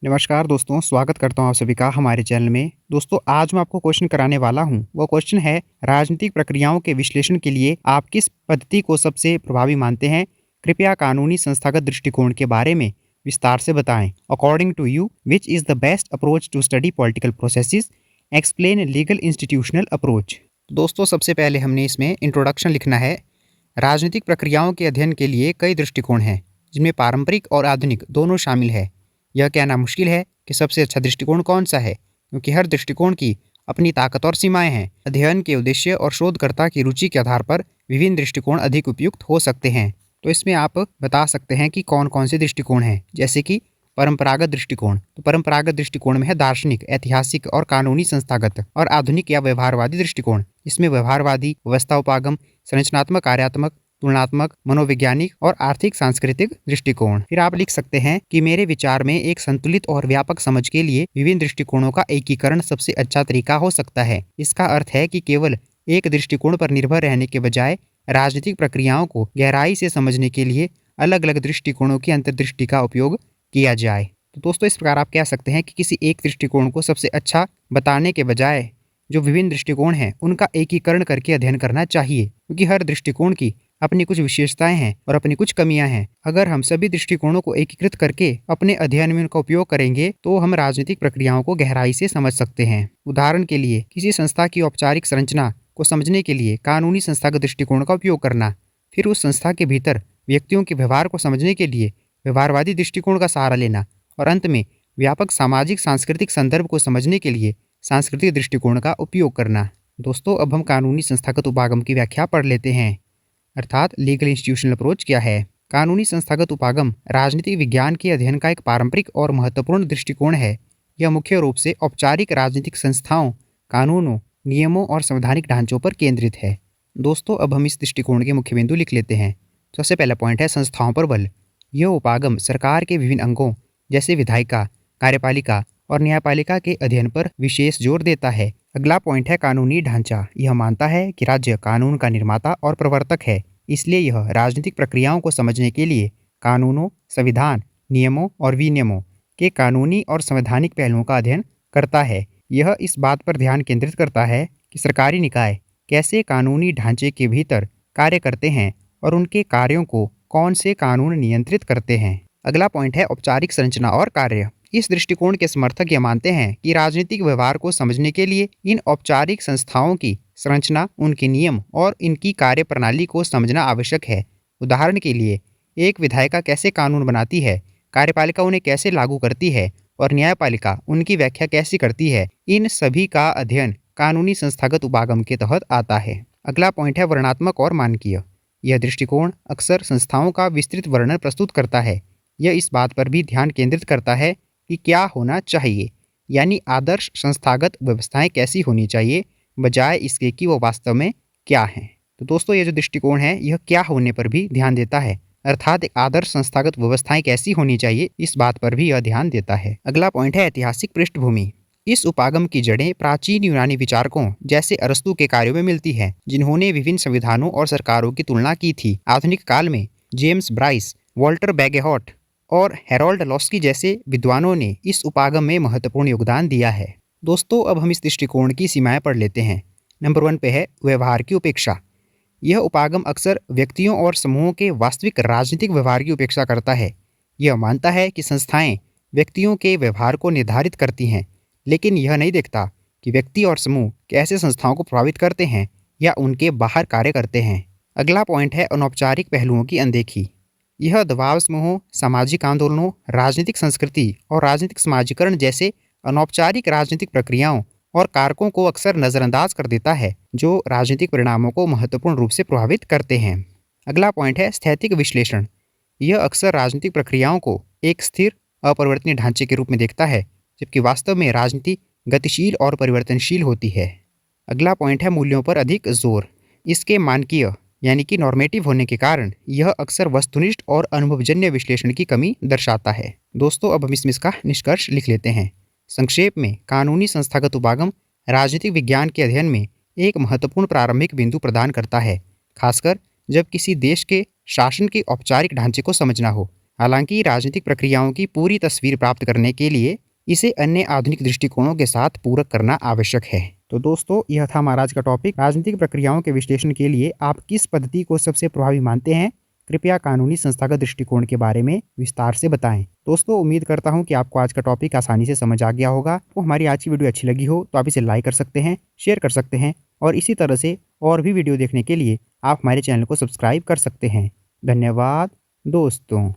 नमस्कार दोस्तों, स्वागत करता हूँ आप सभी का हमारे चैनल में। दोस्तों, आज मैं आपको क्वेश्चन कराने वाला हूँ। वो क्वेश्चन है, राजनीतिक प्रक्रियाओं के विश्लेषण के लिए आप किस पद्धति को सबसे प्रभावी मानते हैं? कृपया कानूनी संस्थागत दृष्टिकोण के बारे में विस्तार से बताएं। According to you, which is the best approach to study political processes? Explain legal institutional approach. दोस्तों, सबसे पहले हमने इसमें इंट्रोडक्शन लिखना है। राजनीतिक प्रक्रियाओं के अध्ययन के लिए कई दृष्टिकोण हैं, जिनमें पारंपरिक और आधुनिक दोनों शामिल है। यह कहना मुश्किल है कि सबसे अच्छा दृष्टिकोण कौन सा है, क्योंकि हर दृष्टिकोण की अपनी ताकत और सीमाएं हैं। अध्ययन के उद्देश्य और शोधकर्ता की रुचि के आधार पर विभिन्न दृष्टिकोण अधिक उपयुक्त हो सकते हैं। तो इसमें आप बता सकते हैं कि कौन कौन से दृष्टिकोण हैं, जैसे कि परंपरागत दृष्टिकोण। तो परंपरागत दृष्टिकोण में है दार्शनिक, ऐतिहासिक और कानूनी संस्थागत। और आधुनिक या व्यवहारवादी दृष्टिकोण, इसमें व्यवहारवादी, व्यवस्था उपागम, संरचनात्मक, कार्यात्मक, तुलनात्मक, मनोवैज्ञानिक और आर्थिक सांस्कृतिक दृष्टिकोण। फिर आप लिख सकते हैं कि मेरे विचार में एक संतुलित और व्यापक समझ के लिए विभिन्न दृष्टिकोणों का एकीकरण सबसे अच्छा तरीका हो सकता है। इसका अर्थ है कि केवल एक दृष्टिकोण पर निर्भर रहने के बजाय राजनीतिक प्रक्रियाओं को गहराई से समझने के लिए अलग अलग दृष्टिकोणों की अंतर्दृष्टि का उपयोग किया जाए। तो दोस्तों, इस प्रकार आप कह सकते हैं कि किसी एक दृष्टिकोण को सबसे अच्छा बताने के बजाय जो विभिन्न दृष्टिकोण हैं उनका एकीकरण करके अध्ययन करना चाहिए, क्योंकि हर दृष्टिकोण की अपनी कुछ विशेषताएं हैं और अपनी कुछ कमियां हैं। अगर हम सभी दृष्टिकोणों को एकीकृत करके अपने अध्ययन में उनका उपयोग करेंगे तो हम राजनीतिक प्रक्रियाओं को गहराई से समझ सकते हैं। उदाहरण के लिए, किसी संस्था की औपचारिक संरचना को समझने के लिए कानूनी संस्थागत दृष्टिकोण का उपयोग करना, फिर उस संस्था के भीतर व्यक्तियों के व्यवहार को समझने के लिए व्यवहारवादी दृष्टिकोण का सहारा लेना, और अंत में व्यापक सामाजिक सांस्कृतिक संदर्भ को समझने के लिए सांस्कृतिक दृष्टिकोण का उपयोग करना। दोस्तों, अब हम कानूनी संस्थागत उपागम की व्याख्या पढ़ लेते हैं, अर्थात लीगल इंस्टीट्यूशनल अप्रोच क्या है। कानूनी संस्थागत उपागम राजनीतिक विज्ञान के अध्ययन का एक पारंपरिक और महत्वपूर्ण दृष्टिकोण है। यह मुख्य रूप से औपचारिक राजनीतिक संस्थाओं, कानूनों, नियमों और संवैधानिक ढांचों पर केंद्रित है। दोस्तों, अब हम इस दृष्टिकोण के मुख्य बिंदु लिख लेते हैं। सबसे पहला पॉइंट है संस्थाओं पर बल। यह उपागम सरकार के विभिन्न अंगों जैसे विधायिका, कार्यपालिका और न्यायपालिका के अध्ययन पर विशेष जोर देता है। अगला पॉइंट है कानूनी ढांचा। यह मानता है कि राज्य कानून का निर्माता और प्रवर्तक है, इसलिए यह राजनीतिक प्रक्रियाओं को समझने के लिए कानूनों, संविधान, नियमों और विनियमों के कानूनी और संवैधानिक पहलुओं का अध्ययन करता है। यह इस बात पर ध्यान केंद्रित करता है कि सरकारी निकाय कैसे कानूनी ढांचे के भीतर कार्य करते हैं और उनके कार्यों को कौन से कानून नियंत्रित करते हैं। अगला पॉइंट है औपचारिक संरचना और कार्य। इस दृष्टिकोण के समर्थक यह मानते हैं कि राजनीतिक व्यवहार को समझने के लिए इन औपचारिक संस्थाओं की संरचना, उनके नियम और इनकी कार्यप्रणाली को समझना आवश्यक है। उदाहरण के लिए, एक विधायिका कैसे कानून बनाती है, कार्यपालिका उन्हें कैसे लागू करती है और न्यायपालिका उनकी व्याख्या कैसे करती है, इन सभी का अध्ययन कानूनी संस्थागत उपागम के तहत आता है। अगला पॉइंट है वर्णनात्मक और मानकीय। यह दृष्टिकोण अक्सर संस्थाओं का विस्तृत वर्णन प्रस्तुत करता है। यह इस बात पर भी ध्यान केंद्रित करता है कि क्या होना चाहिए, यानी आदर्श संस्थागत व्यवस्थाएं कैसी होनी चाहिए, बजाय इसके कि वो वास्तव में क्या हैं। तो दोस्तों, ये जो दृष्टिकोण है यह क्या होने पर भी ध्यान देता है, अर्थात एक आदर्श संस्थागत व्यवस्थाएं कैसी होनी चाहिए, इस बात पर भी यह ध्यान देता है। अगला पॉइंट है ऐतिहासिक पृष्ठभूमि। इस उपागम की जड़ें प्राचीन यूनानी विचारकों जैसे अरस्तु के कार्यों में मिलती है, जिन्होंने विभिन्न संविधानों और सरकारों की तुलना की थी। आधुनिक काल में जेम्स ब्राइस, वॉल्टर बैगेहॉट और हेरोल्ड लॉस्की जैसे विद्वानों ने इस उपागम में महत्वपूर्ण योगदान दिया है। दोस्तों, अब हम इस दृष्टिकोण की सीमाएं पढ़ लेते हैं। नंबर 1 पे है व्यवहार की उपेक्षा। यह उपागम अक्सर व्यक्तियों और समूहों के वास्तविक राजनीतिक व्यवहार की उपेक्षा करता है। यह मानता है कि संस्थाएं व्यक्तियों के व्यवहार को निर्धारित करती हैं, लेकिन यह नहीं देखता कि व्यक्ति और समूह कैसे संस्थाओं को प्रभावित करते हैं या उनके बाहर कार्य करते हैं। अगला पॉइंट है अनौपचारिक पहलुओं की अनदेखी। यह दबाव समूहों, सामाजिक आंदोलनों, राजनीतिक संस्कृति और राजनीतिक समाजीकरण जैसे अनौपचारिक राजनीतिक प्रक्रियाओं और कारकों को अक्सर नज़रअंदाज कर देता है, जो राजनीतिक परिणामों को महत्वपूर्ण रूप से प्रभावित करते हैं। अगला पॉइंट है स्थैतिक विश्लेषण। यह अक्सर राजनीतिक प्रक्रियाओं को एक स्थिर, अपरिवर्तनीय ढांचे के रूप में देखता है, जबकि वास्तव में राजनीति गतिशील और परिवर्तनशील होती है। अगला पॉइंट है मूल्यों पर अधिक जोर। इसके मानकीय यानी कि नॉर्मेटिव होने के कारण यह अक्सर वस्तुनिष्ठ और अनुभवजन्य विश्लेषण की कमी दर्शाता है। दोस्तों, अब हम इसमें इसका निष्कर्ष लिख लेते हैं। संक्षेप में, कानूनी संस्थागत उपागम राजनीतिक विज्ञान के अध्ययन में एक महत्वपूर्ण प्रारंभिक बिंदु प्रदान करता है, खासकर जब किसी देश के शासन के औपचारिक ढांचे को समझना हो। हालांकि राजनीतिक प्रक्रियाओं की पूरी तस्वीर प्राप्त करने के लिए इसे अन्य आधुनिक दृष्टिकोणों के साथ पूरक करना आवश्यक है। तो दोस्तों, यह था हमारा आज का टॉपिक। राजनीतिक प्रक्रियाओं के विश्लेषण के लिए आप किस पद्धति को सबसे प्रभावी मानते हैं? कृपया कानूनी संस्थागत दृष्टिकोण के बारे में विस्तार से बताएं। दोस्तों, उम्मीद करता हूं कि आपको आज का टॉपिक आसानी से समझ आ गया होगा। तो हमारी आज की वीडियो अच्छी लगी हो तो आप इसे लाइक कर सकते हैं, शेयर कर सकते हैं और इसी तरह से और भी वीडियो देखने के लिए आप हमारे चैनल को सब्सक्राइब कर सकते हैं। धन्यवाद दोस्तों।